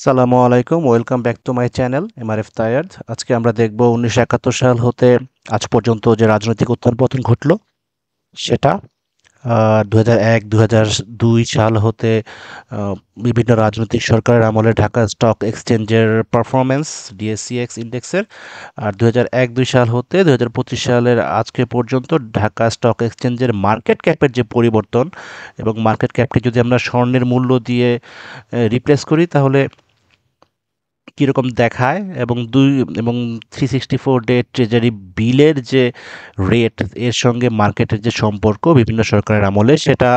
সালামু আলাইকুম, welcome back to my channel MRF তায়ার্দ। আজকে আমরা দেখব 1971 সাল হতে আজ পর্যন্ত যে রাজনৈতিক উত্থান পতন ঘটলো সেটা। 2001 2002 সাল হতে বিভিন্ন রাজনৈতিক সরকারের আমলে ঢাকা স্টক এক্সচেঞ্জের পারফরমেন্স ডিএসসিএক্স ইন্ডেক্সের। আর 2001-2 সাল হতে 2025 সালের আজকে পর্যন্ত ঢাকা স্টক এক্সচেঞ্জের মার্কেট ক্যাপের যে পরিবর্তন, এবং মার্কেট ক্যাপকে যদি আমরা স্বর্ণের মূল্য দিয়ে রিপ্লেস করি তাহলে কীরকম দেখায়, এবং 364 ডে ট্রেজারি বিলের যে রেট এর সঙ্গে মার্কেটের যে সম্পর্ক বিভিন্ন সরকারের আমলে, সেটা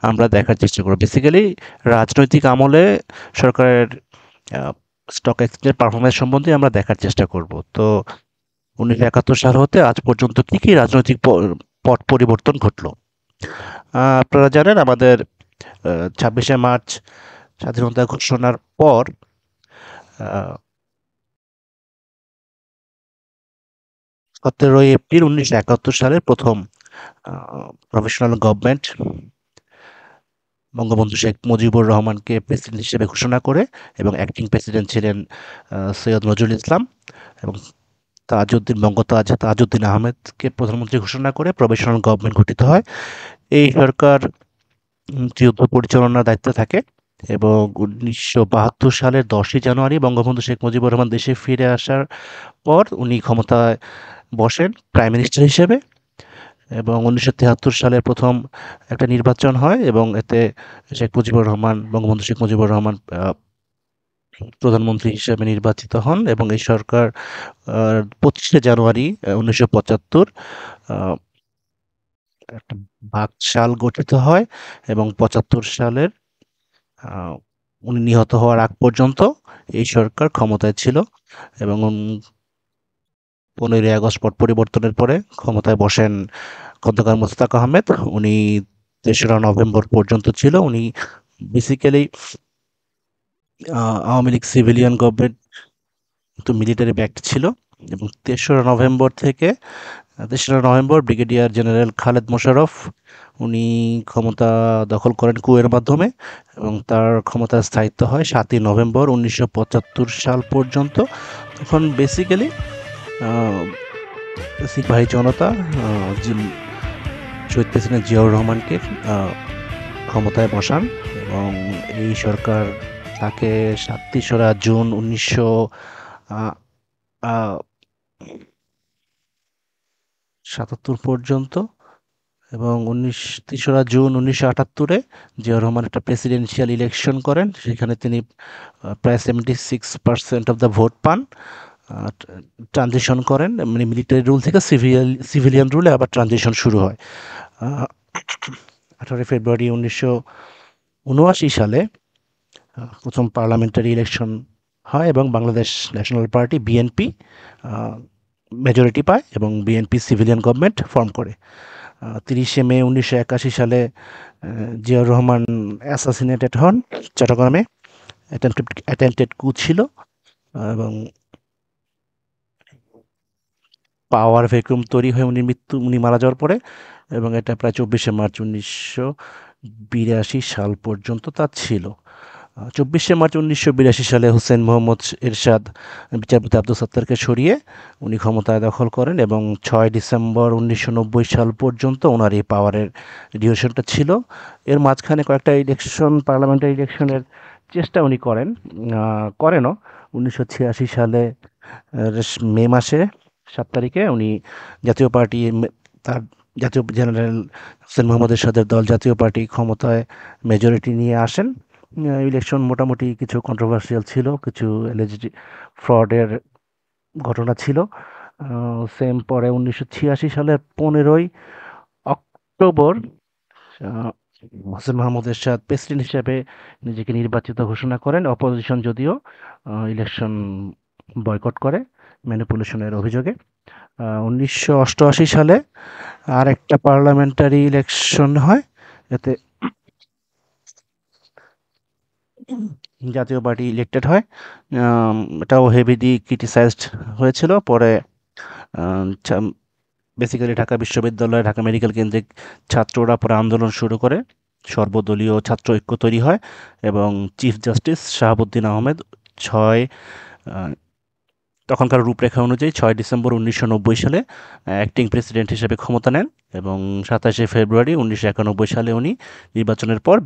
আমরা দেখার চেষ্টা করব। বেসিক্যালি রাজনৈতিক আমলে সরকারের স্টক এক্সচেঞ্জের পারফরমেন্স সম্বন্ধে আমরা দেখার চেষ্টা করব। তো 1971 সাল হতে আজ পর্যন্ত কী কী রাজনৈতিক পট পরিবর্তন ঘটলো। আপনারা জানেন আমাদের 26শে মার্চ স্বাধীনতা ঘোষণার পর 17ই এপ্রিল 1971 সালের প্রথম প্রফেশনাল গভর্নমেন্ট বঙ্গবন্ধু শেখ মুজিবুর রহমানকে প্রেসিডেন্ট হিসেবে ঘোষণা করে, এবং অ্যাক্টিং প্রেসিডেন্ট ছিলেন সৈয়দ নজরুল ইসলাম, এবং তাজউদ্দিন আহমেদকে প্রধানমন্ত্রী ঘোষণা করে প্রফেশনাল গভর্নমেন্ট গঠিত হয়। এই সরকার যুদ্ধ পরিচালনার দায়িত্বে থাকে, এবং 1972 সালের 10ই জানুয়ারি বঙ্গবন্ধু শেখ মুজিবুর রহমান দেশে ফিরে আসার পর উনি ক্ষমতায় বসেন প্রাইম মিনিস্টার হিসেবে। এবং 1973 সালের প্রথম একটা নির্বাচন হয়, এবং এতে বঙ্গবন্ধু শেখ মুজিবুর রহমান প্রধানমন্ত্রী হিসেবে নির্বাচিত হন। এবং এই সরকার 25শে জানুয়ারি 1975 একটা বাকশাল গঠিত হয়, এবং 75 সালের উনি নিহত হওয়ার আগ পর্যন্ত এই সরকার ক্ষমতায় ছিল। এবং 15ই আগস্ট পট পরিবর্তনের পরে ক্ষমতায় বসেন খন্দকার মোশতাক আহমেদ। উনি 3রা নভেম্বর পর্যন্ত ছিল। উনি basically Awami League civilian government, তো মিলিটারি ব্যাক্ট ছিল। এবং 3রা November brigadier general Khaled Mosharraf উনি ক্ষমতা দখল করেন কুয়ের মাধ্যমে, এবং তার ক্ষমতার স্থায়িত্ব হয় 7ই নভেম্বর 1975 সাল পর্যন্ত। তখন বেসিক্যালি সিপাহী জনতা শহীদ প্রেসিডেন্ট জিয়াউর রহমানকে ক্ষমতায় বসান, এবং এই সরকার তাকে 3রা জুন 1977 পর্যন্ত, এবং 3রা জুন 1978-এ জিয়াউর রহমান একটা প্রেসিডেন্সিয়াল ইলেকশন করেন। সেখানে তিনি প্রায় 76% অফ দ্য ভোট পান। ট্রানজিশন করেন, মানে মিলিটারি রুল থেকে সিভিলিয়ান রুলে আবার ট্রানজিশন শুরু হয়। 18 ফেব্রুয়ারি 1979 সালে প্রথম পার্লামেন্টারি ইলেকশন হয়, এবং Bangladesh national party BNP majority পায়, এবং বিএনপি সিভিলিয়ান গভর্নমেন্ট ফর্ম করে। 30শে মে 1981 সালে জিয়াউর রহমান অ্যাসাসিনেটেড হন চট্টগ্রামে। অ্যাটেম্পটেড কু ছিল, এবং পাওয়ার ভ্যাকুয়াম তৈরি হয়ে উনি মারা যাওয়ার পরে, এবং এটা প্রায় 24শে মার্চ 1982 সাল পর্যন্ত তা ছিল। 24শে মার্চ 1982 সালে হোসেন মোহাম্মদ এরশাদ বিচারপতি আব্দুল সত্তারকে সরিয়ে উনি ক্ষমতায় দখল করেন, এবং 6 ডিসেম্বর 1990 সাল পর্যন্ত ওনার এই পাওয়ারের ডিউরেশনটা ছিল। এর মাঝখানে কয়েকটা পার্লামেন্টারি ইলেকশনের চেষ্টা উনি করেনও। 1986 সালে মে মাসে 7 তারিখে উনি জাতীয় পার্টি, তার জাতীয় জেনারেল হোসেন মোহাম্মদ এরশাদের দল জাতীয় পার্টি ক্ষমতায় মেজরিটি নিয়ে আসেন। ইলেকশন মোটামুটি কিছু কন্ট্রোভার্সিয়াল ছিল, কিছু এলিজড ফ্রডের ঘটনা ছিল। পরে 1986 সালের 15ই অক্টোবর হোসেন মোহাম্মদ এরশাদ প্রেসিডেন্ট হিসেবে নিজেকে নির্বাচিত ঘোষণা করেন। অপোজিশন যদিও ইলেকশন বয়কট করে ম্যানিপুলেশনের অভিযোগে। 1988 সালে আর একটা পার্লামেন্টারি ইলেকশন হয়, এতে জাতীয় পার্টি ইলেক্টেড হয়। এটাও হেভিলি ক্রিটিসাইজড হয়েছিল। পরে বেসিক্যালি ঢাকা বিশ্ববিদ্যালয়, ঢাকা মেডিকেল কেন্দ্রিক ছাত্ররা পরে আন্দোলন শুরু করে, সর্বদলীয় ছাত্র ঐক্য তৈরি হয়, এবং চিফ জাস্টিস শাহাবুদ্দিন আহমেদ ছয় আহ, তখনকার রূপরেখা অনুযায়ী 6 ডিসেম্বর 1990 সালে অ্যাক্টিং প্রেসিডেন্ট হিসেবে ক্ষমতা নেন এবং 27 ফেব্রুয়ারি 1991 সালে উনি নির্বাচনের পর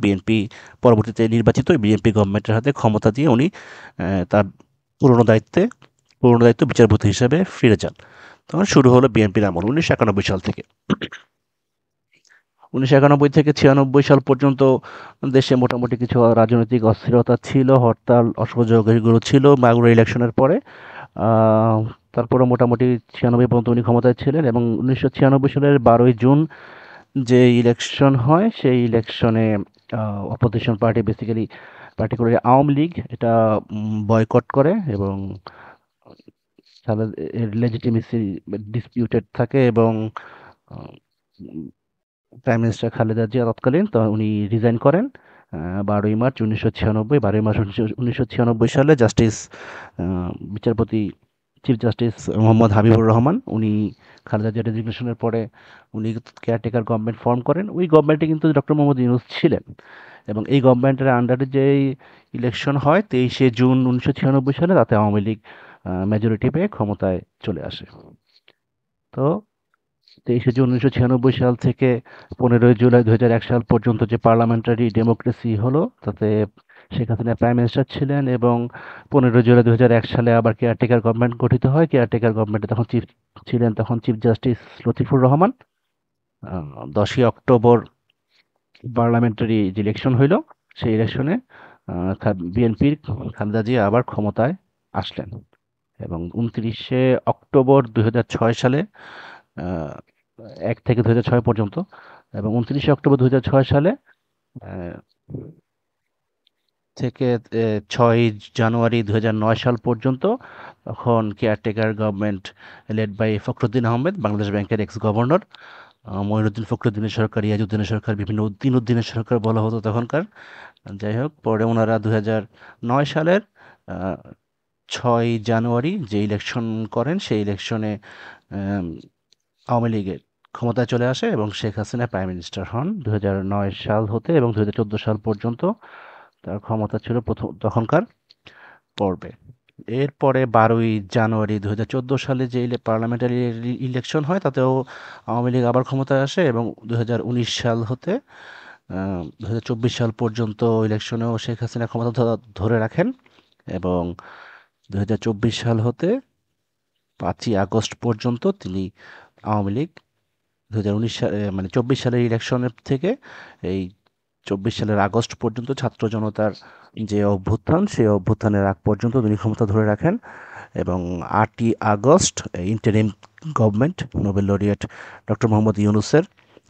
পরবর্তীতে নির্বাচিত বিএনপি গভর্নমেন্টের হাতে ক্ষমতা দিয়ে উনি তার পুরনো দায়িত্বে পুরনো দায়িত্ব বিচারপতি হিসেবে ফিরে যান। তখন শুরু হলো বিএনপির আমল 1991 সাল থেকে। 1991 থেকে 96 সাল পর্যন্ত দেশে মোটামুটি কিছু রাজনৈতিক অস্থিরতা ছিল, হরতাল অসহযোগ এগুলো ছিল মাগুরা ইলেকশনের পরে। আহ, তারপরে মোটামুটি 96 পর্যন্ত উনি ক্ষমতায় ছিলেন এবং 1996 সালের 12ই জুন যে ইলেকশন হয় সেই ইলেকশনে opposition party basically particularly Awami League এটা বয়কট করে এবং লেজিটিমেসি ডিসপিউটেড থাকে এবং প্রাইম মিনিস্টার খালেদা জিয়া তৎকালীন তো উনি রিজাইন করেন 12ই মার্চ 1996। 12ই মার্চ 1996 সালে বিচারপতি চিফ জাস্টিস মোহাম্মদ হাবিবুর রহমান উনি খালেদা জিয়া রেজিগনেশনের পরে উনি কেয়ারটেকার গভর্নমেন্ট ফর্ম করেন। ওই গভর্নমেন্টে কিন্তু ডক্টর মোহাম্মদ ইউনূস ছিলেন এবং এই গভর্নমেন্টের আন্ডারে যে ইলেকশন হয় 23 জুন 1996 সালে তাতে আওয়ামী লীগ মেজরিটি পেয়ে ক্ষমতায় চলে আসে। তো 23 জুন 1996 সাল থেকে 15ই জুলাই 2001 সাল পর্যন্ত যে পার্লামেন্টারি ডেমোক্রেসি হলো তাতে শেখ হাসিনা প্রাইম মিনিস্টার ছিলেন এবং 15ই জুলাই 2001 সালে আবার কেয়ারটেকার গভর্নমেন্ট গঠিত হয়। কেয়ারটেকার গভর্নমেন্টে তখন চিফ জাস্টিস লতিফুর রহমান। 10ই অক্টোবর পার্লামেন্টারি যে ইলেকশন হইল সেই ইলেকশনে বিএনপির খালেদা জিয়া আবার ক্ষমতায় আসলেন এবং 29 অক্টোবর 2006 সালে 1 থেকে 2006 পর্যন্ত এবং 29 অক্টোবর 2006 সালে আহ, থেকে 6 জানুয়ারি 2009 সাল পর্যন্ত তখন caretaker government led by Fakhruddin Ahmed, Bangladesh ব্যাংকের এক্স গভর্নর। মঈনুদ্দিন ফখরুদ্দিনের সরকার, ইয়াজউদ্দিনের সরকার, বিভিন্ন উদ্দিনের সরকার বলা হতো তখনকার। যাই হোক, পরে ওনারা 2009 সালের 6 জানুয়ারি যে ইলেকশন করেন সেই ইলেকশনে আওয়ামী লীগের ক্ষমতায় চলে আসে এবং শেখ হাসিনা প্রাইম মিনিস্টার হন 2009 সাল হতে এবং 2014 সাল পর্যন্ত তার ক্ষমতা ছিল তখনকার পর্বে। এরপরে 12ই জানুয়ারি 2014 সালে যে পার্লামেন্টারি ইলেকশন হয় তাতেও আওয়ামী লীগ আবার ক্ষমতায় আসে এবং 2019 সাল হতে 2024 সাল পর্যন্ত ইলেকশনেও শেখ হাসিনা ক্ষমতা ধরে রাখেন এবং 2024 সাল হতে 5ই আগস্ট পর্যন্ত তিনি আওয়ামী লীগ 2019 সালে মানে 24 সালের ইলেকশনের থেকে এই 24 সালের আগস্ট পর্যন্ত ছাত্র জনতার যে অভ্যুত্থান সেই অভ্যুত্থানের আগ পর্যন্ত তিনি ক্ষমতা ধরে রাখেন এবং 8ই August interim government Nobel laureate doctor Mohammad ইউনূসের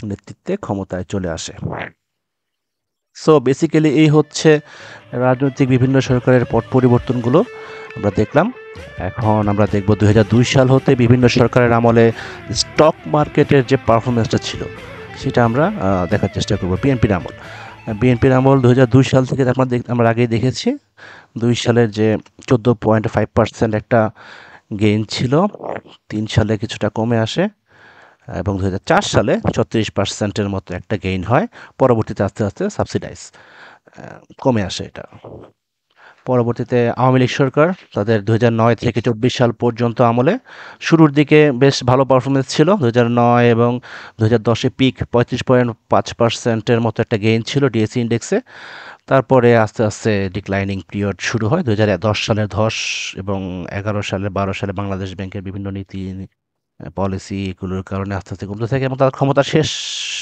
নেতৃত্বে ক্ষমতায় চলে আসে। সো বেসিক্যালি এই হচ্ছে রাজনৈতিক বিভিন্ন সরকারের পট পরিবর্তনগুলো আমরা দেখলাম। এখন আমরা দেখব 2002 সাল হতে বিভিন্ন সরকারের আমলে স্টক মার্কেটের যে পারফরমেন্সটা ছিল সেটা আমরা দেখার চেষ্টা করব। বিএনপির আমল 2002 সাল থেকে আমরা আগেই দেখেছি 2 সালের যে 14.5% একটা গেইন ছিল, 3 সালে কিছুটা কমে আসে এবং 2004 সালে 36%-এর মতো একটা গেইন হয়। পরবর্তীতে আস্তে আস্তে সাবসিডাইজ কমে আসে এটা। পরবর্তীতে আওয়ামী লীগ সরকার তাদের 2009 থেকে 24 সাল পর্যন্ত আমলে শুরুর দিকে বেশ ভালো পারফরমেন্স ছিল। 2009 এবং 2010-এ পিক 35.5%-এর মতো একটা গেইন ছিল ডিএসই ইন্ডেক্সে। তারপরে আস্তে আস্তে ডিক্লাইনিং পিরিয়ড শুরু হয়। 2010 সালের ধস এবং 11 সালের 12 সালে বাংলাদেশ ব্যাংকের বিভিন্ন নীতি পলিসি এগুলোর কারণে আস্তে আস্তে কমতে থাকে এবং তার ক্ষমতার শেষ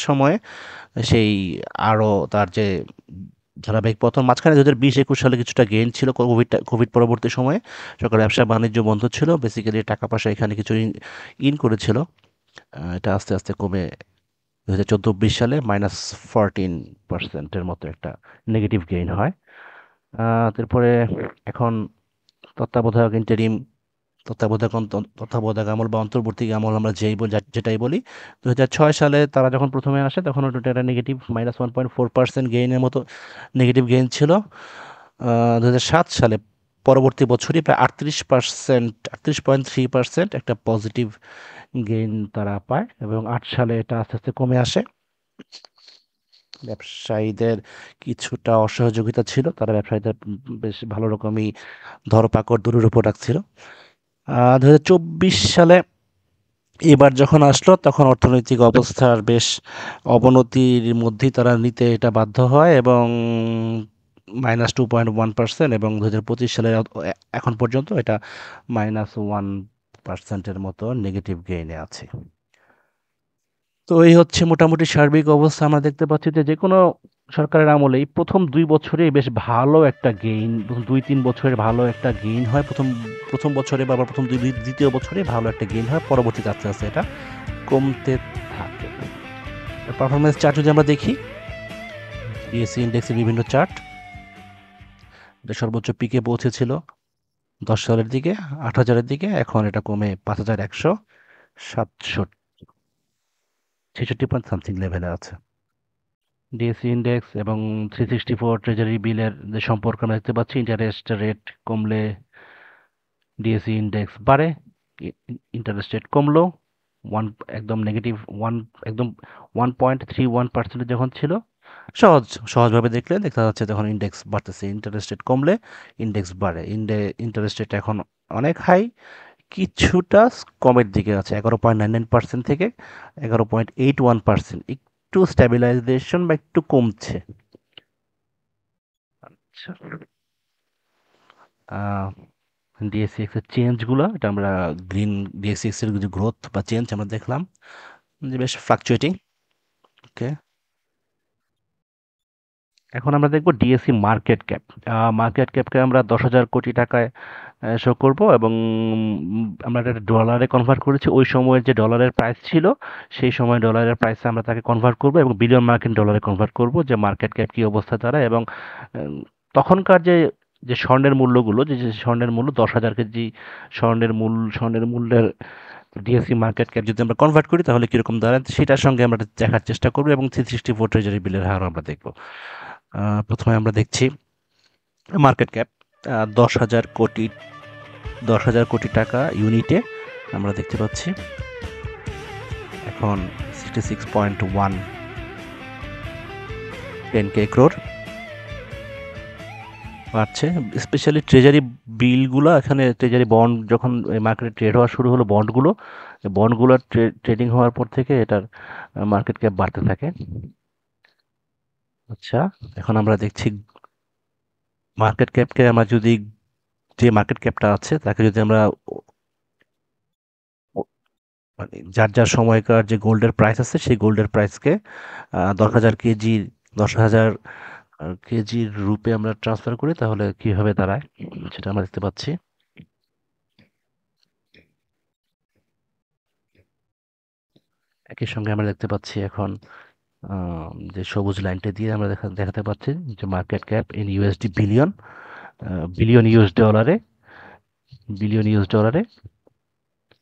সময়ে সেই আরও তার যে ধারাবাহিক পতন মাঝখানে 2020-21 সালে কিছুটা গেইন ছিল কোভিড পরবর্তী সময়ে সরকার ব্যবসা বাণিজ্য বন্ধ ছিল, বেসিক্যালি টাকা পয়সা এখানে কিছু ইন করেছিল। এটা আস্তে আস্তে কমে 2014-20 সালে -14%-এর মতো একটা নেগেটিভ গেইন হয়। তারপরে এখন তত্ত্বাবধায়ক ইন্টারিম তত্ত্বাবধায়ক আমল বা অন্তর্বর্তী আমল আমরা যেটাই বলি। 2006 সালে তারা যখন প্রথমে আসে তখন ওটা নেগেটিভ -1.4% গেইনের মতো নেগেটিভ গেইন ছিল। 2007 সালে পরবর্তী বছরই প্রায় 38.3% একটা পজিটিভ গেইন তারা পায় এবং 8 সালে এটা আস্তে আস্তে কমে আসে। ব্যবসায়ীদের কিছুটা অসহযোগিতা ছিল, তারা ব্যবসায়ীদের বেশ ভালো রকমই ধরপাকড় দূরের উপর রাখছিল। 2024 সালে এবার যখন আসলো তখন অর্থনৈতিক অবস্থার বেশ অবনতির মধ্যেই তারা নিতে এটা বাধ্য হয় এবং -2.1% এবং 2025 সালে এখন পর্যন্ত এটা -1%-এর মতো নেগেটিভ গেইনে আছে। তো এই হচ্ছে মোটামুটি সার্বিক অবস্থা। আমরা দেখতে পাচ্ছি যে যেকোনো সরকারের আমলেই প্রথম 2 বছরেই বেশ ভালো একটা গেইন, 2-3 বছরের ভালো একটা গেইন হয়। প্রথম প্রথম বছরে বা প্রথম দ্বিতীয় বছরে ভালো একটা গেইন হয়, পরবর্তীতে আস্তে আস্তে এটা কমতে থাকে। পারফরমেন্স চার্ট যদি আমরা দেখি, ডিএসসি ইন্ডেক্সের বিভিন্ন চার্ট, এটা সর্বোচ্চ পিকে পৌঁছেছিল 10 সালের দিকে, 8,000-এর দিকে। এখন এটা কমে 5,167, 66 পয়েন্ট সামথিং লেভেলে আছে। ডিএসসি ইন্ডেক্স এবং 364 ট্রেজারি বিলের যে সম্পর্ক আমরা দেখতে পাচ্ছি, ইন্টারেস্ট রেট কমলে ডিএসসি ইন্ডেক্স বাড়ে, ইন্টারেস্ট রেট কমলো ওয়ান একদম নেগেটিভ ওয়ান একদম 1.31% যখন ছিল, সহজভাবে দেখলে দেখা যাচ্ছে যখন ইন্ডেক্স বাড়তেছে, ইন্টারেস্ট রেট কমলে ইন্ডেক্স বাড়ে। ইন্টারেস্ট রেট এখন অনেক হাই, কিছুটা কমের দিকে আছে, 11.99% থেকে 11.81%, একটু স্ট্যাবিলাইজেশন বা একটু কমছে। আচ্ছা, ডিএসসিএক্স এর চেঞ্জগুলো, এটা আমরা গ্রিন ডিএসসিএক্স এর যে গ্রোথ বা চেঞ্জ আমরা দেখলাম যে বেশ ফ্লাকচুয়েটিং। ওকে, এখন আমরা দেখব ডিএসসি মার্কেট ক্যাপ। মার্কেট ক্যাপকে আমরা 10,000 কোটি টাকায় শো করব এবং আমরা এটা ডলারে কনভার্ট করেছি। ওই সময়ের যে ডলারের প্রাইস ছিল সেই সময় ডলারের প্রাইসে আমরা তাকে কনভার্ট করব এবং বিলিয়ন মার্কিন ডলারে কনভার্ট করব, যে মার্কেট ক্যাপ কী অবস্থা তারা। এবং তখনকার যে যে স্বর্ণের মূল্যগুলো, যে স্বর্ণের মূল্য 10,000 কেজি স্বর্ণের মূল্যের ডিএসসি মার্কেট ক্যাপ যদি আমরা কনভার্ট করি তাহলে কীরকম দাঁড়ায় সেটার সঙ্গে আমরা দেখার চেষ্টা করবো এবং 364 ট্রেজারি বিলের হার আমরা দেখব। প্রথমে আমরা দেখছি মার্কেট ক্যাপ 10,000 কোটি, 10,000 কোটি টাকা ইউনিটে আমরা দেখতে পাচ্ছি এখন 66.1 10K ক্রোর বাড়ছে। স্পেশালি ট্রেজারি বিলগুলো, এখানে ট্রেজারি বন্ড যখন মার্কেটে ট্রেড হওয়া শুরু হলো, বন্ডগুলোর ট্রেডিং হওয়ার পর থেকে এটার মার্কেট ক্যাপ বাড়তে থাকে। আচ্ছা, এখন আমরা দেখছি মার্কেট ক্যাপকে আমরা যদি, যে মার্কেট ক্যাপটা আছে তাকে যদি আমরা মানে যার যার সময়কার যে গোল্ডের প্রাইস আছে সেই গোল্ডের প্রাইসকে 10,000 কেজি 10,000 কেজির রূপে আমরা ট্রান্সফার করি তাহলে কিভাবে দাঁড়ায় সেটা আমরা দেখতে পাচ্ছি। একই সঙ্গে আমরা দেখতে পাচ্ছি এখন যে সবুজ লাইনটা দিয়ে আমরা দেখাতে পাচ্ছি যে market cap in USD billion, billion US ডলারে, বিলিয়ন ইউএস ডলারে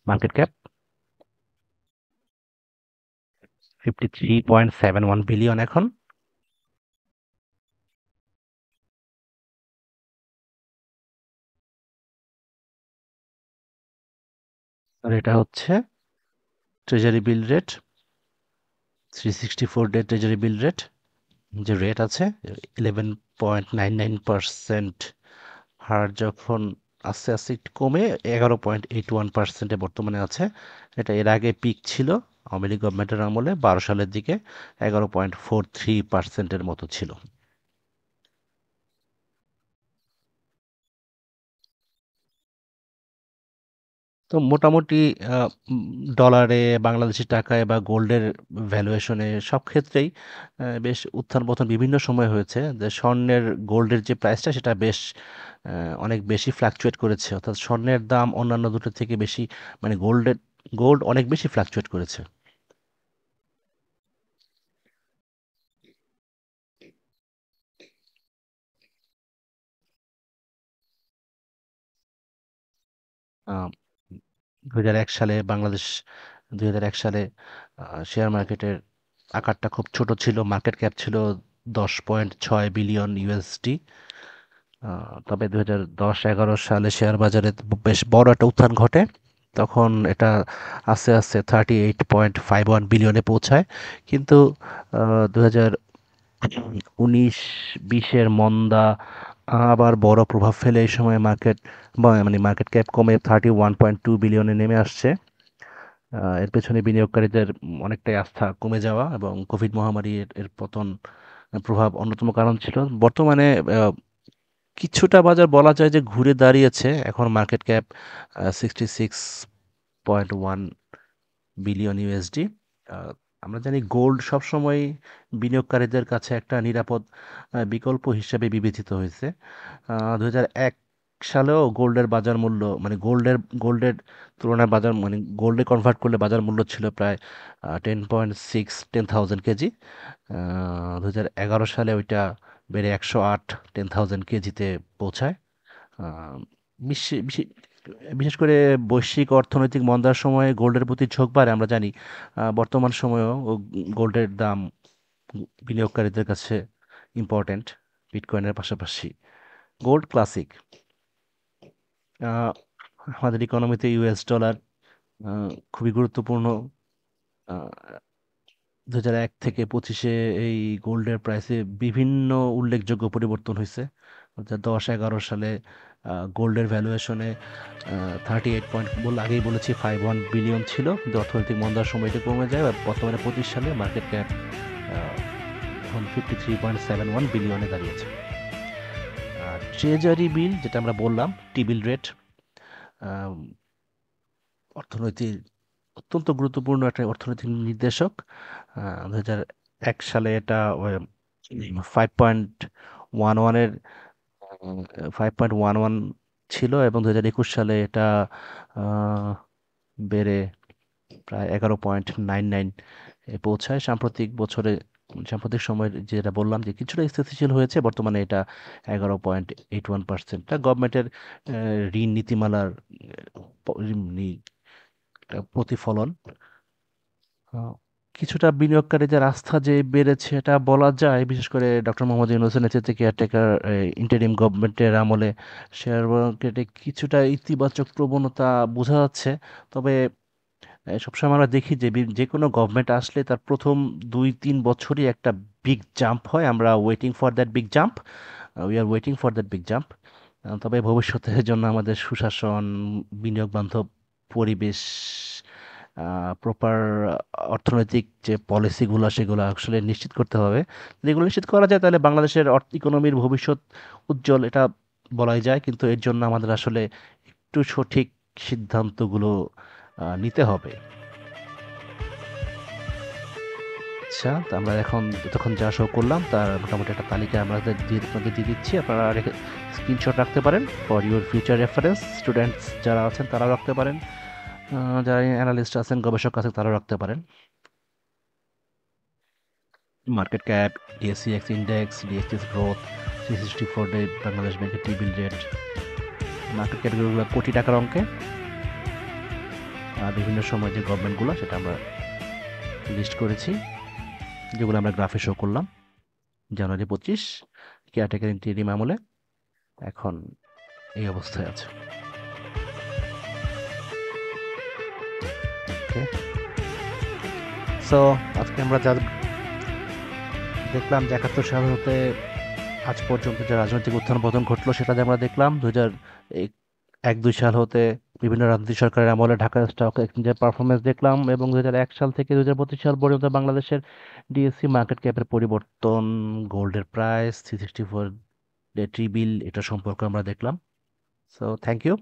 মার্কেট ক্যাপ 53.71 বিলিয়ন এখন। আর এটা হচ্ছে treasury bill rate, 364 day treasury bill rate, যে রেট আছে 11.99%। হার যখন আস্তে আস্তে একটু কমে 11.81%-এ বর্তমানে আছে। এটা এর আগে পিক ছিল আওয়ামী লীগ গভর্নমেন্টের আমলে 12 সালের দিকে 11.43%-এর মতো ছিল। তো মোটামুটি ডলারে, বাংলাদেশি টাকায় বা গোল্ডের ভ্যালুয়েশনে সব ক্ষেত্রেই বেশ উত্থান পতন বিভিন্ন সময় হয়েছে। যে স্বর্ণের, গোল্ডের যে প্রাইসটা সেটা বেশ অনেক বেশি ফ্লাকচুয়েট করেছে, অর্থাৎ স্বর্ণের দাম অন্যান্য দুটোর থেকে বেশি, মানে গোল্ড অনেক বেশি ফ্লাকচুয়েট করেছে। আহ, 2001 সালে বাংলাদেশ, 2001 সালে শেয়ার মার্কেটের আকারটা খুব ছোট ছিল, মার্কেট ক্যাপ ছিল 10.6 বিলিয়ন ইউএসডি। তবে 2010-11 সালে শেয়ার বাজারে বেশ বড় একটা উত্থান ঘটে, তখন এটা আস্তে আস্তে 38.51 বিলিয়নে পৌঁছায়। কিন্তু 19-20-এর মন্দা আবার বড় প্রভাব ফেলে এই সময় মার্কেট, মানে মার্কেট ক্যাপ কমে 31.2 বিলিয়নে নেমে আসছে। এর পেছনে বিনিয়োগকারীদের অনেকটাই আস্থা কমে যাওয়া এবং কোভিড মহামারী এর পতন প্রভাব অন্যতম কারণ ছিল। বর্তমানে কিছুটা বাজার বলা যায় যে ঘুরে দাঁড়িয়েছে, এখন মার্কেট ক্যাপ 66.1 বিলিয়ন ইউএসডি। আমরা জানি গোল্ড সবসময় বিনিয়োগকারীদের কাছে একটা নিরাপদ বিকল্প হিসেবে বিবেচিত হয়েছে। 2001 সালেও গোল্ডের বাজার মূল্য, মানে গোল্ডের তুলনায় বাজার, মানে গোল্ডে কনভার্ট করলে বাজার মূল্য ছিল প্রায় 10.6 10,000 কেজি। 2011 সালে ওইটা বেড়ে 108 10,000 কেজিতে পৌঁছায়। আহ, বিশ্বে বিশে- বিশেষ করে বৈশ্বিক অর্থনৈতিক মন্দার সময়ে গোল্ডের প্রতি ঝোঁক বাড়ে আমরা জানি। বর্তমান সময়েও গোল্ডের দাম বিনিয়োগকারীদের কাছে ইম্পর্ট্যান্ট, বিটকয়েনের পাশাপাশি। গোল্ড ক্লাসিক, আমাদের ইকোনমিতে ইউএস ডলার খুবই গুরুত্বপূর্ণ। 2001 থেকে 25-এ এই গোল্ডের প্রাইসে বিভিন্ন উল্লেখযোগ্য পরিবর্তন হয়েছে। 2010-11 সালে গোল্ডের ভ্যালুয়েশনে 38 পয়েন্ট, আগেই বলেছি 51 বিলিয়ন ছিল, কিন্তু অর্থনৈতিক মন্দার সময় এটা কমে যায়। আর বর্তমানে 25 সালে মার্কেট ক্যাপ এখন 53.71 বিলিয়নে দাঁড়িয়েছে। ট্রেজারি বিল, যেটা আমরা বললাম টি বিল রেট, অর্থনৈতিক অত্যন্ত গুরুত্বপূর্ণ একটা অর্থনৈতিক নির্দেশক। 2001 সালে এটা 5.11-এর 5.11 ছিল, এবং 2021 সালে এটা আহ, বেড়ে প্রায় 11.99 এ পৌঁছায়। সাম্প্রতিক সময়ের যেটা বললাম যে কিছুটা স্থিতিশীল হয়েছে, বর্তমানে এটা 11.81%। গভর্নমেন্টের ঋণ নীতিমালার প্রতিফলন। আহ, কিছুটা বিনিয়োগকারীদের আস্থা যে বেড়েছে এটা বলা যায়, বিশেষ করে ডক্টর মোহাম্মদ ইউনূসের নেতৃত্বে কেয়ারটেকার ইন্টারিম গভর্নমেন্টের আমলে শেয়ার মার্কেটে কিছুটা ইতিবাচক প্রবণতা বোঝা যাচ্ছে। তবে সবসময় আমরা দেখি যে যে কোনো গভর্নমেন্ট আসলে তার প্রথম 2-3 বছরই একটা বিগ জাম্প হয়। আমরা waiting for that big jump, we are waiting for that big jump. তবে ভবিষ্যতের জন্য আমাদের সুশাসন, বিনিয়োগ বান্ধব পরিবেশ, প্রপার অর্থনৈতিক যে পলিসিগুলো সেগুলো আসলে নিশ্চিত করতে হবে। যদি এগুলো নিশ্চিত করা যায় তাহলে বাংলাদেশের ইকোনমির ভবিষ্যৎ উজ্জ্বল, এটা বলাই যায়। কিন্তু এর জন্য আমাদের আসলে একটু সঠিক সিদ্ধান্তগুলো নিতে হবে। আচ্ছা, তো আমরা এখন যতক্ষণ যা শো করলাম তার মোটামুটি একটা তালিকা আপনাদের দিয়ে দিচ্ছি। আপনারা স্ক্রিনশট রাখতে পারেন for your future reference. Students যারা আছেন তারাও রাখতে পারেন, যারা অ্যানালিস্ট আছেন, গবেষক আছেন, তারাও রাখতে পারেন। Market cap, DSC index, DSC growth, 364 day Bangladesh ব্যাংকের টি বিল রেট, মার্কেট ক্যাপগুলো কোটি টাকার অঙ্কে। বিভিন্ন সময় যে গভর্নমেন্টগুলো সেটা আমরা লিস্ট করেছি, যেগুলো আমরা গ্রাফে শো করলাম। জানুয়ারি 25 কেয়ারটেকার ইন্টারিম আমলে এখন এই অবস্থায় আছে। ওকে, সো আজকে আমরা যা দেখলাম যে 71 সাল হতে আজ পর্যন্ত যে রাজনৈতিক উত্থান পতন ঘটলো সেটা যে আমরা দেখলাম। 2001-2 সাল হতে বিভিন্ন রাজনৈতিক সরকারের আমলে ঢাকা স্টক এক্সচেঞ্জের পারফরমেন্স দেখলাম, এবং 2001 সাল থেকে 2025 সাল পর্যন্ত বাংলাদেশের ডিএসসি মার্কেট ক্যাপের পরিবর্তন, গোল্ডের প্রাইস, 364 ডে ট্রিবিল, এটা সম্পর্কে আমরা দেখলাম। So thank you.